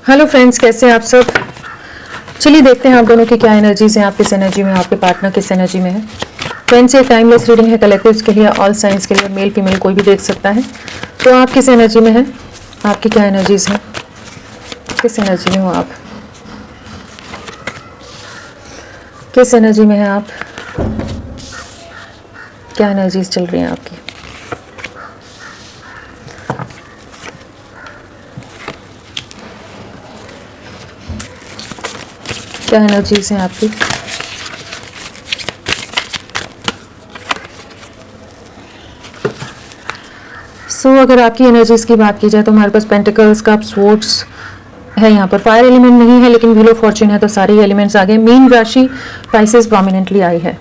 Hello friends, कैसे हैं आप सब। चलिए देखते हैं आप दोनों की क्या एनर्जीज हैं, आप किस एनर्जी में, आपके पार्टनर किस एनर्जी में है। फ्रेंड्स, ये टाइमलेस रीडिंग है, कलेक्टिव्स के लिए, ऑल साइंस के लिए, मेल फीमेल कोई भी देख सकता है। तो आप किस एनर्जी में हैं, आपकी क्या एनर्जीज हैं, किस एनर्जी में हो आप, किस एनर्जी में है आप, क्या एनर्जीज चल रही हैं आपकी। क्या एनर्जीज हैं आपकी। अगर आपकी एनर्जीज की बात की जाए तो हमारे पास पेंटिकल्स, कप्स, स्वॉर्ड्स है। यहाँ पर फायर एलिमेंट नहीं है लेकिन व्हील ऑफ फॉर्च्यून है, तो सारे एलिमेंट्स आ गए। मीन राशि पाइसेस प्रोमिनेंटली आई है।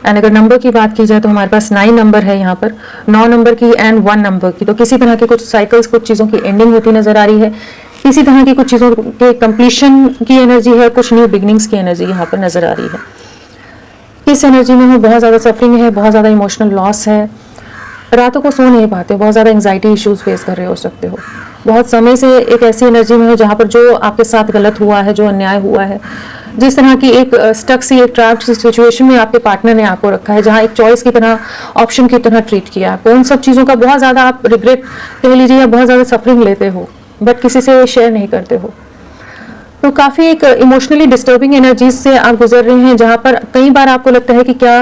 एंड अगर नंबर की बात की जाए तो हमारे पास 9 नंबर है यहाँ पर, 9 नंबर की एंड 1 नंबर की। तो किसी तरह के कुछ साइकिल्स, कुछ चीज़ों की एंडिंग होती नजर आ रही है, किसी तरह की कुछ चीज़ों के कंप्लीशन की एनर्जी है, कुछ न्यू बिगनिंग्स की एनर्जी यहाँ पर नजर आ रही है। इस एनर्जी में हो, बहुत ज़्यादा सफरिंग है, बहुत ज़्यादा इमोशनल लॉस है, रातों को सो नहीं पाते, बहुत ज़्यादा एंग्जाइटी इश्यूज फेस कर रहे हो सकते हो, बहुत समय से एक ऐसी एनर्जी में हो जहाँ पर जो आपके साथ गलत हुआ है, जो अन्याय हुआ है, जिस तरह की एक स्टक सी, एक ट्रैप्ड सी सिचुएशन में आपके पार्टनर ने आपको रखा है, जहाँ एक चॉइस की तरह, ऑप्शन की तरह ट्रीट किया आपको, उन सब चीज़ों का बहुत ज़्यादा आप रिग्रेट कह लीजिए या बहुत ज़्यादा सफरिंग लेते हो, बट किसी से शेयर नहीं करते हो। तो काफ़ी एक इमोशनली डिस्टर्बिंग एनर्जीज से आप गुजर रहे हैं, जहाँ पर कई बार आपको लगता है कि क्या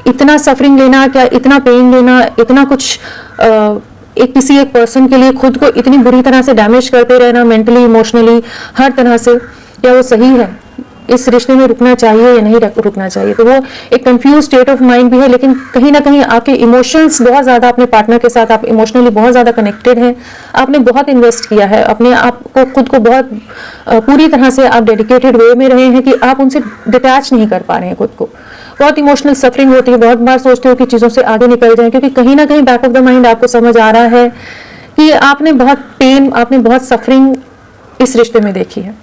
इतना सफरिंग लेना, क्या इतना पेन लेना, इतना कुछ एक किसी एक पर्सन के लिए खुद को इतनी बुरी तरह से डैमेज करते रहना, मेंटली, इमोशनली, हर तरह से, क्या वो सही है, इस रिश्ते में रुकना चाहिए या नहीं रुकना चाहिए। तो वो एक कंफ्यूज स्टेट ऑफ माइंड भी है, लेकिन कहीं ना कहीं आपके इमोशंस बहुत ज़्यादा, अपने पार्टनर के साथ आप इमोशनली बहुत ज़्यादा कनेक्टेड हैं, आपने बहुत इन्वेस्ट किया है अपने आप को, खुद को बहुत पूरी तरह से आप डेडिकेटेड वे में रहे हैं कि आप उनसे डिटैच नहीं कर पा रहे हैं खुद को। बहुत इमोशनल सफरिंग होती है, बहुत बार सोचते हो कि चीज़ों से आगे निकल जाएं, क्योंकि कहीं ना कहीं बैक ऑफ द माइंड आपको समझ आ रहा है कि आपने बहुत पेन, आपने बहुत सफरिंग इस रिश्ते में देखी है।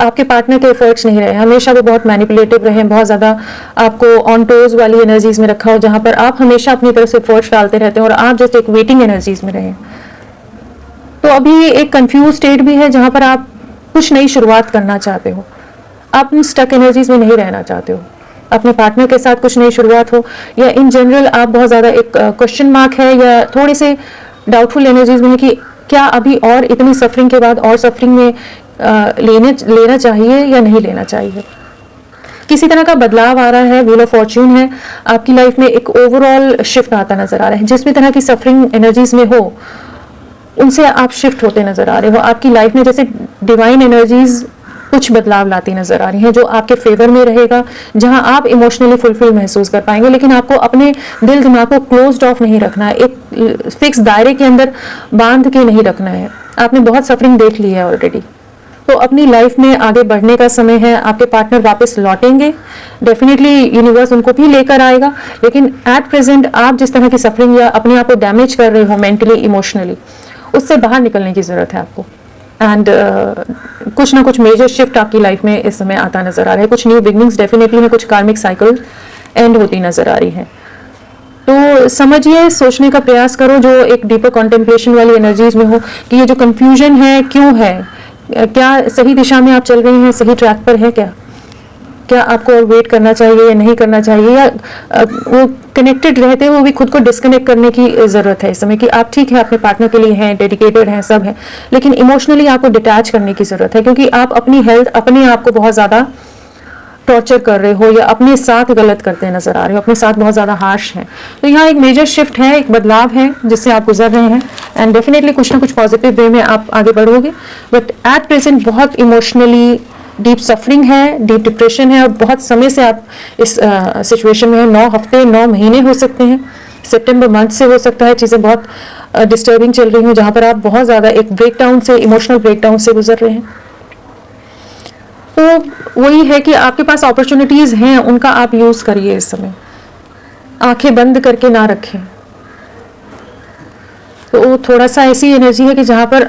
आपके पार्टनर के एफर्ट्स नहीं रहे, हमेशा वो बहुत मैनिपुलेटिव रहे, बहुत ज़्यादा आपको ऑन टोज वाली एनर्जीज में रखा हो, जहाँ पर आप हमेशा अपनी तरफ से एफर्ट्स डालते रहते हैं और आप जस्ट एक वेटिंग एनर्जीज में रहे। तो अभी एक कंफ्यूज स्टेट भी है जहाँ पर आप कुछ नई शुरुआत करना चाहते हो, आप इन स्टक एनर्जीज में नहीं रहना चाहते हो, अपने पार्टनर के साथ कुछ नई शुरुआत हो, या इन जनरल आप बहुत ज़्यादा एक क्वेश्चन मार्क है या थोड़े से डाउटफुल एनर्जीज में है कि क्या अभी और इतनी सफरिंग के बाद और सफरिंग में लेना चाहिए या नहीं लेना चाहिए। किसी तरह का बदलाव आ रहा है, व्हील ऑफ फॉर्च्यून है, आपकी लाइफ में एक ओवरऑल शिफ्ट आता नजर आ रहा है। जिस भी तरह की सफरिंग एनर्जीज में हो उनसे आप शिफ्ट होते नजर आ रहे हो। आपकी लाइफ में जैसे डिवाइन एनर्जीज कुछ बदलाव लाती नजर आ रही हैं, जो आपके फेवर में रहेगा, जहां आप इमोशनली फुलफिल महसूस कर पाएंगे, लेकिन आपको अपने दिल दिमाग को क्लोज्ड ऑफ नहीं रखना है, एक फिक्स दायरे के अंदर बांध के नहीं रखना है। आपने बहुत सफरिंग देख ली है ऑलरेडी, तो अपनी लाइफ में आगे बढ़ने का समय है। आपके पार्टनर वापस लौटेंगे, डेफिनेटली यूनिवर्स उनको भी लेकर आएगा, लेकिन एट प्रेजेंट आप जिस तरह की सफरिंग या अपने आप को डैमेज कर रहे हो मेंटली, इमोशनली, उससे बाहर निकलने की जरूरत है आपको। एंड कुछ ना कुछ मेजर शिफ्ट आपकी लाइफ में इस समय आता नजर आ रहा है, कुछ न्यू बिगनिंग्स डेफिनेटली है, कुछ कार्मिक साइकिल एंड होती नजर आ रही है। तो समझिए, सोचने का प्रयास करो, जो एक डीपर कॉन्टेम्पलेशन वाली एनर्जीज में हो कि ये जो कंफ्यूजन है क्यों है, क्या सही दिशा में आप चल रहे हैं, सही ट्रैक पर है, क्या आपको और वेट करना चाहिए या नहीं करना चाहिए, या वो कनेक्टेड रहते हुए भी खुद को डिस्कनेक्ट करने की ज़रूरत है इस समय कि आप ठीक है, अपने पार्टनर के लिए हैं, डेडिकेटेड हैं, सब है, लेकिन इमोशनली आपको डिटैच करने की ज़रूरत है, क्योंकि आप अपनी हेल्थ, अपने आप को बहुत ज़्यादा टॉर्चर कर रहे हो या अपने साथ गलत करते नजर आ रहे हो, अपने साथ बहुत ज़्यादा हार्श हैं। तो यहाँ एक मेजर शिफ्ट है, एक बदलाव है जिससे आप गुजर रहे हैं, एंड डेफिनेटली कुछ ना कुछ पॉजिटिव वे में आप आगे बढ़ोगे, बट एट प्रेजेंट बहुत इमोशनली डीप सफरिंग है, डीप डिप्रेशन है, और बहुत समय से आप इस सिचुएशन में हैं। 9 हफ्ते, 9 महीने हो सकते हैं, सितंबर मंथ से हो सकता है चीज़ें बहुत डिस्टर्बिंग चल रही हूँ, जहाँ पर आप बहुत ज़्यादा एक ब्रेकडाउन से, इमोशनल ब्रेकडाउन से गुजर रहे हैं। तो वही है कि आपके पास अपॉर्चुनिटीज हैं, उनका आप यूज करिए इस समय, आंखें बंद करके ना रखें। तो थोड़ा सा ऐसी एनर्जी है कि जहां पर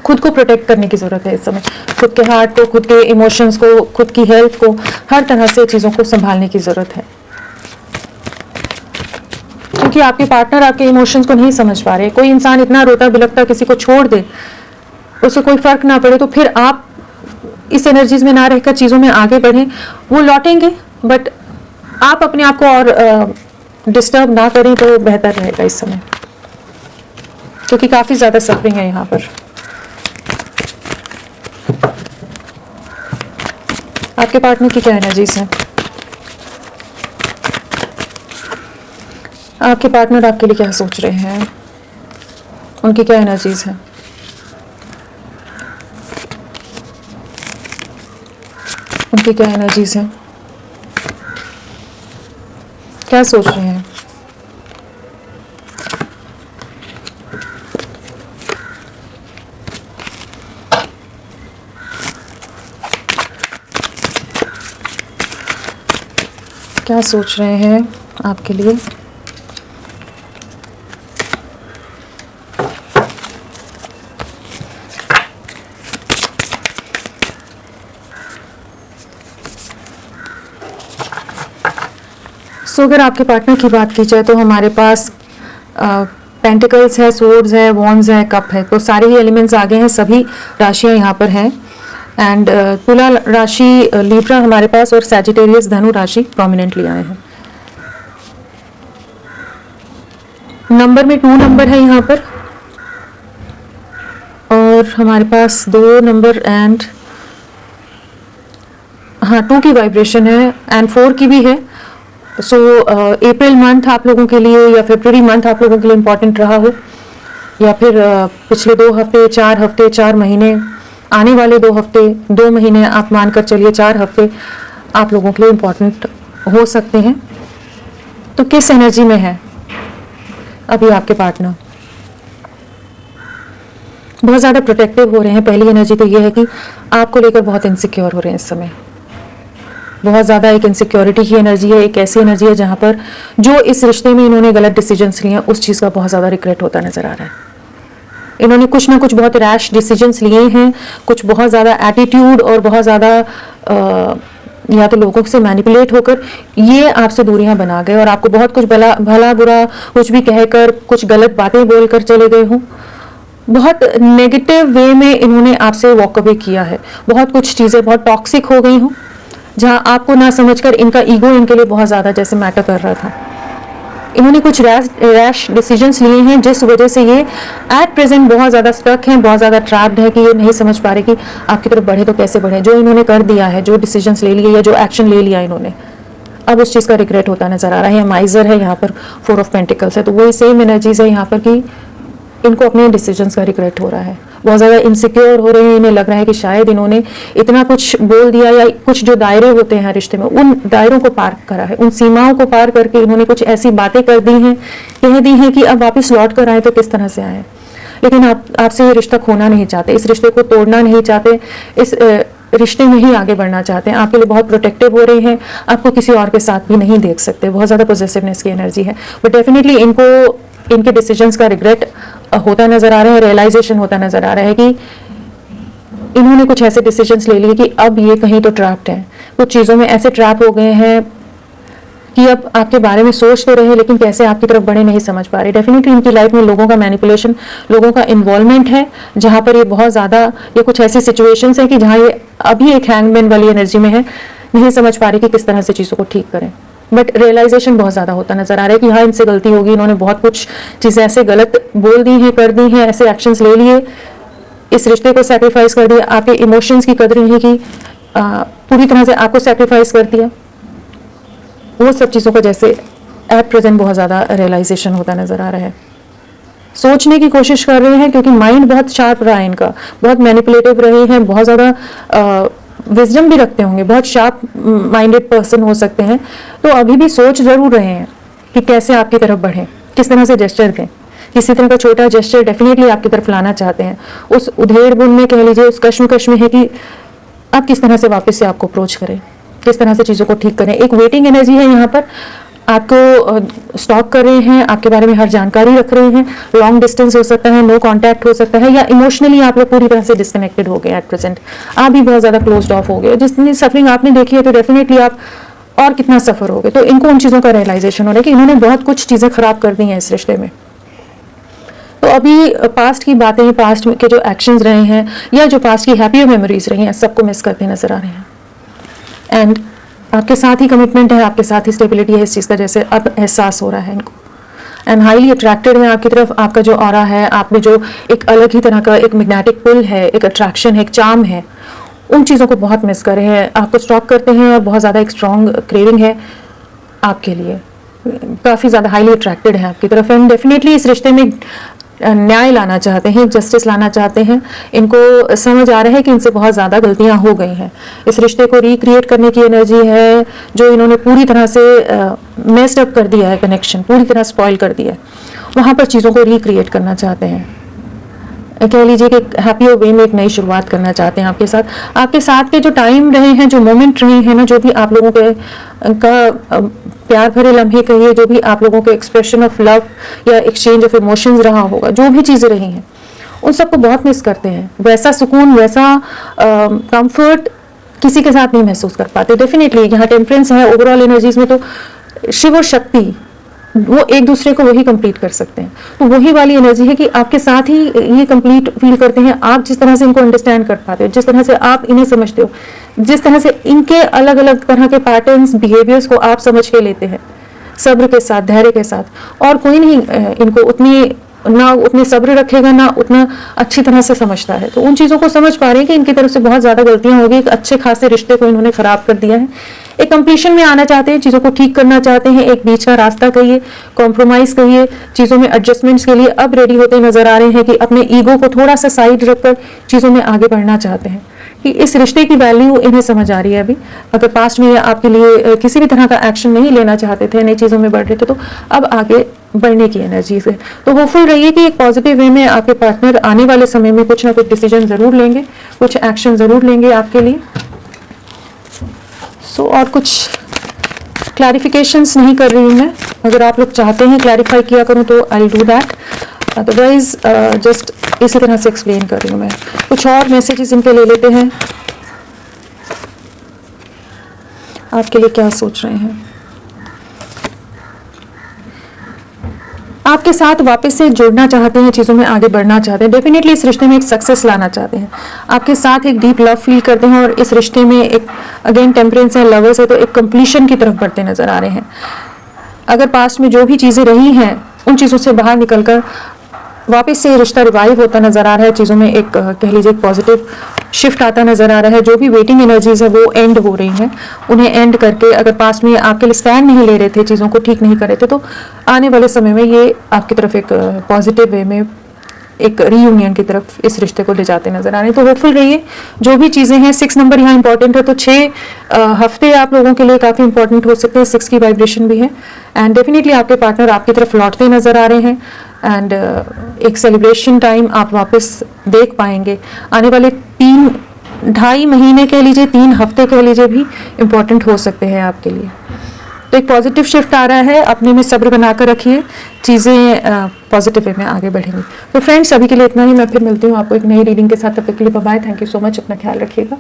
खुद को प्रोटेक्ट करने की जरूरत है इस समय, खुद के हार्ट को, खुद के इमोशंस को, खुद की हेल्थ को, हर तरह से चीजों को संभालने की जरूरत है, क्योंकि आपके पार्टनर आपके इमोशंस को नहीं समझ पा रहे। कोई इंसान इतना रोता बिलखता किसी को छोड़ दे, उससे कोई फर्क ना पड़े, तो फिर आप इस एनर्जीज में ना रहकर चीज़ों में आगे बढ़ें। वो लौटेंगे, बट आप अपने आप को और डिस्टर्ब ना करें तो बेहतर रहेगा इस समय, क्योंकि काफ़ी ज़्यादा सफरिंग है यहाँ पर। आपके पार्टनर की क्या एनर्जीज हैं? आपके पार्टनर आपके लिए क्या सोच रहे हैं? उनकी क्या एनर्जीज हैं? उनकी क्या एनर्जीज हैं? क्या सोच रहे हैं? क्या सोच रहे हैं आपके लिए? अगर आपके पार्टनर की बात की जाए तो हमारे पास पेंटिकल्स है, सोर्ड्स है, वॉन्ड्स है, कप है, तो सारे ही एलिमेंट्स आगे हैं, सभी राशियां यहाँ पर हैं। एंड तुला राशि, लिब्रा हमारे पास, और सैजिटेरियस धनु राशि प्रोमिनेंटली आए हैं। नंबर में 2 नंबर है यहाँ पर, और हमारे पास 2 नंबर एंड 2 की वाइब्रेशन है एंड 4 की भी है। सो अप्रैल मंथ आप लोगों के लिए या फरवरी मंथ आप लोगों के लिए इम्पॉर्टेंट रहा हो, या फिर पिछले 2 हफ्ते, 4 हफ्ते, 4 महीने, आने वाले 2 हफ्ते, 2 महीने आप मानकर चलिए 4 हफ्ते आप लोगों के लिए इम्पॉर्टेंट हो सकते हैं। तो किस एनर्जी में है अभी आपके पार्टनर? बहुत ज़्यादा प्रोटेक्टिव हो रहे हैं। पहली एनर्जी तो ये है कि आपको लेकर बहुत इनसिक्योर हो रहे हैं इस समय। बहुत ज़्यादा एक इनसिक्योरिटी की एनर्जी है, एक ऐसी एनर्जी है जहाँ पर जो इस रिश्ते में इन्होंने गलत डिसीजंस लिए हैं उस चीज़ का बहुत ज़्यादा रिग्रेट होता नजर आ रहा है। इन्होंने कुछ ना कुछ बहुत रैश डिसीजंस लिए हैं, कुछ बहुत ज़्यादा एटीट्यूड और बहुत ज़्यादा या तो लोगों से मैनिपुलेट होकर ये आपसे दूरियां बना गए और आपको बहुत कुछ भला बुरा कुछ भी कहकर, कुछ गलत बातें बोलकर चले गए हों। बहुत नेगेटिव वे में इन्होंने आपसे वॉक अवे किया है। बहुत कुछ चीज़ें बहुत टॉक्सिक हो गई हों, जहां आपको ना समझकर इनका ईगो इनके लिए बहुत ज़्यादा जैसे मैटर कर रहा था। इन्होंने कुछ रैश डिसीजंस लिए हैं जिस वजह से ये एट प्रेजेंट बहुत ज़्यादा स्टक हैं, बहुत ज़्यादा ट्रैप्ड है कि ये नहीं समझ पा रहे कि आपकी तरफ बढ़े तो कैसे बढ़े। जो इन्होंने कर दिया है, जो डिसीजंस ले लिए या जो एक्शन ले लिया इन्होंने, अब उस चीज़ का रिग्रेट होता नजर आ रहा है। माइजर है यहाँ पर, 4 ऑफ पेंटिकल्स है, तो वही सेम एनर्जीज है यहाँ पर कि इनको अपने डिसीजंस का रिग्रेट हो रहा है। बहुत ज़्यादा इनसिक्योर हो रहे हैं। इन्हें लग रहा है कि शायद इन्होंने इतना कुछ बोल दिया या कुछ जो दायरे होते हैं रिश्ते में, उन दायरों को पार करा है, उन सीमाओं को पार करके इन्होंने कुछ ऐसी बातें कर दी हैं, कह दी हैं कि अब वापस लौट कर आए तो किस तरह से आए। लेकिन आपसे ये रिश्ता खोना नहीं चाहते, इस रिश्ते को तोड़ना नहीं चाहते, इस रिश्ते में ही आगे बढ़ना चाहते हैं। आपके लिए बहुत प्रोटेक्टिव हो रहे हैं, आपको किसी और के साथ भी नहीं देख सकते। बहुत ज़्यादा पॉजिटिवनेस की एनर्जी है, बट डेफिनेटली इनको इनके डिसीजंस का रिग्रेट होता नजर आ रहा है, रियलाइजेशन होता नजर आ रहा है कि इन्होंने कुछ ऐसे डिसीजंस ले लिए कि अब ये कहीं तो ट्रैप्ड हैं, कुछ चीज़ों में ऐसे ट्रैप हो गए हैं कि अब आपके बारे में सोच तो रहे लेकिन कैसे आपकी तरफ बढ़े नहीं समझ पा रहे। डेफिनेटली इनकी लाइफ में लोगों का मैनिपुलेशन, लोगों का इन्वॉल्वमेंट है, जहाँ पर ये बहुत ज़्यादा, ये कुछ ऐसी सिचुएशंस है कि जहाँ ये अभी एक हैंगमैन वाली एनर्जी में है, नहीं समझ पा रही कि किस तरह से चीज़ों को ठीक करें। बट रियलाइजेशन बहुत ज़्यादा होता नजर आ रहा है कि हाँ, इनसे गलती होगी, इन्होंने बहुत कुछ चीज़ें ऐसे गलत बोल दी हैं, कर दी हैं, ऐसे एक्शंस ले लिए, इस रिश्ते को सैक्रिफाइस कर दिया, आपके इमोशंस की कदर नहीं की, पूरी तरह से आपको सैक्रिफाइस कर दिया। वो सब चीज़ों का जैसे एट प्रेजेंट बहुत ज़्यादा रियलाइजेशन होता नजर आ रहा है। सोचने की कोशिश कर रहे हैं क्योंकि माइंड बहुत शार्प रहा है इनका, बहुत मैनिपुलेटिव रहे हैं, बहुत ज़्यादा विजडम भी रखते होंगे, बहुत शार्प माइंडेड पर्सन हो सकते हैं। तो अभी भी सोच ज़रूर रहे हैं कि कैसे आपकी तरफ बढ़ें, किस तरह से जेस्चर दें, किसी तरह का छोटा जेस्चर डेफिनेटली आपकी तरफ लाना चाहते हैं। उस उधेड़ बुन में कह लीजिए, उस कश्मकश में है कि आप किस तरह से वापस से आपको अप्रोच करें, किस तरह से चीज़ों को ठीक करें। एक वेटिंग एनर्जी है यहाँ पर, आपको स्टॉक कर रहे हैं, आपके बारे में हर जानकारी रख रहे हैं। लॉन्ग डिस्टेंस हो सकता है, नो कांटेक्ट हो सकता है, या इमोशनली आप लोग पूरी तरह से डिस्कनेक्टेड हो गए एट प्रेजेंट। आप भी बहुत ज़्यादा क्लोज्ड ऑफ हो गए। जितनी सफरिंग आपने देखी है तो डेफिनेटली आप और कितना सफ़र हो गए। तो इनको उन चीज़ों का रियलाइजेशन हो रहा है कि इन्होंने बहुत कुछ चीज़ें खराब कर दी हैं इस रिश्ते में। तो अभी पास्ट की बातें, पास्ट के जो एक्शंस रहे हैं या जो पास्ट की हैप्पी मेमोरीज रही हैं, सबको मिस करते नजर आ रहे हैं। एंड आपके साथ ही कमिटमेंट है, आपके साथ ही स्टेबिलिटी है, इस चीज़ का जैसे अब एहसास हो रहा है इनको। एंड हाईली अट्रैक्टेड है आपकी तरफ। आपका जो ऑरा है, आप में जो एक अलग ही तरह का एक मैग्नेटिक पुल है, एक अट्रैक्शन है, एक चार्म है, उन चीज़ों को बहुत मिस कर रहे हैं, आपको स्टॉक करते हैं और बहुत ज़्यादा एक स्ट्रॉन्ग क्रेविंग है आपके लिए, काफ़ी ज़्यादा हाईली अट्रैक्टेड है आपकी तरफ। एंड डेफिनेटली इस रिश्ते में न्याय लाना चाहते हैं, जस्टिस लाना चाहते हैं। इनको समझ आ रहा है कि इनसे बहुत ज़्यादा गलतियां हो गई हैं। इस रिश्ते को रिक्रिएट करने की एनर्जी है जो इन्होंने पूरी तरह से मेस्ड अप कर दिया है, कनेक्शन पूरी तरह स्पॉइल कर दिया है, वहाँ पर चीज़ों को रिक्रिएट करना चाहते हैं। कह लीजिए कि हैप्पी वे में एक नई शुरुआत करना चाहते हैं आपके साथ। आपके साथ के जो टाइम रहे हैं, जो मोमेंट रहे हैं ना, जो भी आप लोगों के का प्यार भरे लम्हे कहिए, जो भी आप लोगों के एक्सप्रेशन ऑफ लव या एक्सचेंज ऑफ इमोशंस रहा होगा, जो भी चीज़ें रही हैं, उन सबको बहुत मिस करते हैं। वैसा सुकून, वैसा कंफर्ट किसी के साथ नहीं महसूस कर पाते। डेफिनेटली यहाँ टेम्परेंस है ओवरऑल एनर्जीज में, तो शिव और शक्ति वो एक दूसरे को वही कंप्लीट कर सकते हैं। तो वही वाली एनर्जी है कि आपके साथ ही ये कंप्लीट फील करते हैं। आप जिस तरह से इनको अंडरस्टैंड कर पाते हो, जिस तरह से आप इन्हें समझते हो, जिस तरह से इनके अलग अलग तरह के पैटर्न्स, बिहेवियर्स को आप समझ के लेते हैं, सब्र के साथ, धैर्य के साथ, और कोई नहीं इनको उतने सब्र रखेगा, ना उतना अच्छी तरह से समझता है। तो उन चीज़ों को समझ पा रहे हैं कि इनकी तरफ से बहुत ज़्यादा गलतियां हो गई, एक अच्छे खासे रिश्ते को इन्होंने खराब कर दिया है। एक कंप्लीशन में आना चाहते हैं, चीज़ों को ठीक करना चाहते हैं, एक बीच का रास्ता कहिए, कॉम्प्रोमाइज़ कहिए, चीज़ों में एडजस्टमेंट्स के लिए अब रेडी होते नजर आ रहे हैं कि अपने ईगो को थोड़ा सा साइड रखकर चीज़ों में आगे बढ़ना चाहते हैं, कि इस रिश्ते की वैल्यू इन्हें समझ आ रही है अभी। अगर पास्ट में आपके लिए किसी भी तरह का एक्शन नहीं लेना चाहते थे, नई चीज़ों में बढ़ रहे थे, तो अब आगे बढ़ने की एनर्जी से तो होपफुल रहिए कि एक पॉजिटिव वे में आपके पार्टनर आने वाले समय में कुछ ना कुछ डिसीजन ज़रूर लेंगे, कुछ एक्शन ज़रूर लेंगे आपके लिए। और कुछ क्लैरिफिकेशंस नहीं कर रही हूँ मैं। अगर आप लोग चाहते हैं क्लैरिफाई किया करूँ तो I will do that, otherwise just इसी तरह से एक्सप्लेन कर रही हूँ मैं। कुछ और मैसेजेस इनके ले लेते हैं, आपके लिए क्या सोच रहे हैं। आपके साथ वापस से जुड़ना चाहते हैं, चीज़ों में आगे बढ़ना चाहते हैं, डेफिनेटली इस रिश्ते में एक सक्सेस लाना चाहते हैं, आपके साथ एक डीप लव फील करते हैं, और इस रिश्ते में एक अगेन टेम्परेंस है, लवर्स है, तो एक कंप्लीशन की तरफ बढ़ते नजर आ रहे हैं। अगर पास्ट में जो भी चीज़ें रही हैं उन चीज़ों से बाहर निकलकर वापस से रिश्ता रिवाइव होता नजर आ रहा है, चीज़ों में एक कह लीजिए पॉजिटिव शिफ्ट आता नजर आ रहा है। जो भी वेटिंग एनर्जीज है वो एंड हो रही हैं, उन्हें एंड करके, अगर पास्ट में आपके लिए स्टैंड नहीं ले रहे थे, चीज़ों को ठीक नहीं कर रहे थे, तो आने वाले समय में ये आपकी तरफ एक पॉजिटिव वे में एक रीयूनियन की तरफ इस रिश्ते को ले जाते नजर आ रहे हैं। तो होपफुल रहिए। जो भी चीज़ें हैं, 6 नंबर यहाँ इंपॉर्टेंट है, तो 6 हफ्ते आप लोगों के लिए काफ़ी इंपॉर्टेंट हो सकते हैं, 6 की वाइब्रेशन भी है। एंड डेफिनेटली आपके पार्टनर आपकी तरफ लौटते नजर आ रहे हैं, एंड एक सेलिब्रेशन टाइम आप वापस देख पाएंगे। आने वाले 3-2.5 महीने कह लीजिए, 3 हफ्ते कह लीजिए भी इंपॉर्टेंट हो सकते हैं आपके लिए। तो एक पॉजिटिव शिफ्ट आ रहा है, अपने में सब्र बनाकर रखिए, चीज़ें पॉजिटिव वे में आगे बढ़ेंगी। तो फ्रेंड्स, अभी के लिए इतना ही। मैं फिर मिलती हूँ आपको एक नई रीडिंग के साथ, तब तक के लिए bye bye. Thank you so much, अपना ख्याल रखिएगा।